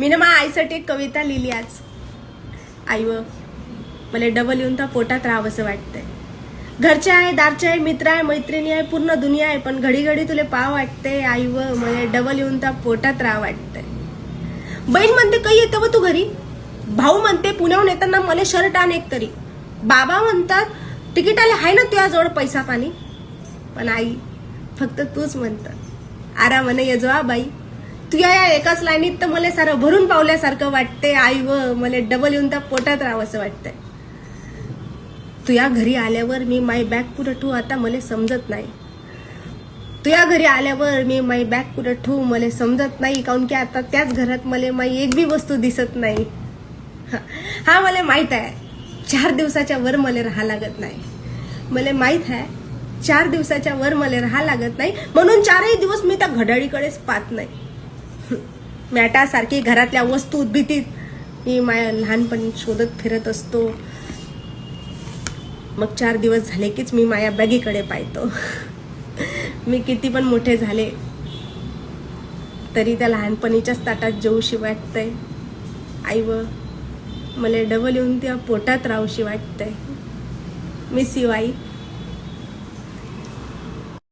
मी ना माझ्या आईसाठी एक कविता लिहिली आज. आई व मला डबल येऊन तर पोटात राहावं असं वाटतंय. घरचे आहे, दारचे आहे, मित्र आहे, मैत्रिणी आहे, पूर्ण दुनिया आहे, पण घडी घडी तुले पाव वाटते. आई व मला डबल येऊन तर पोटात राहावं वाटतंय. बहीण म्हणते काही येतं व तू घरी. भाऊ म्हणते पुण्याहून येताना मला शर्ट आण एक तरी. बाबा म्हणतात तिकीटाला आहे ना तुझ्याजवळ पैसा पाणी. पण आई फक्त तूच म्हणतं आरामाने ये जा बाई. तुझ्या या एकाच लाईनीत तर मला सारं भरून पावल्यासारखं वाटते. आई व मला डबल येऊन तर पोटात राहावं असं वाटतंय. तुझ्या घरी आल्यावर मी माय बॅग कुठं ठेवू आता मला समजत नाही. तुझ्या घरी आल्यावर मी माय बॅग कुठं ठेवू मला समजत नाही. काऊन की आता त्याच घरात मला माई एक बी वस्तू दिसत नाही. हा मला माहित आहे 4 दिवसाच्या वर मला राहा लागत नाही. मला माहित आहे 4 दिवसाच्या वर मला राहा लागत नाही. म्हणून 4ही दिवस मी त्या घड्याळीकडेच पाहत नाही. मॅटासारखी घरातल्या वस्तू उद्भीतीत मी माझ्या लहानपणी शोधत फिरत असतो. मग 4 दिवस झाले कीच मी माझ्या बॅगीकडे पाहतो. मी किती पण मोठे झाले तरी त्या लहानपणीच्याच ताटात जेवूशी वाटतंय. आई व मला डबल येऊन त्या पोटात राहूशी वाटतंय. Miss you I.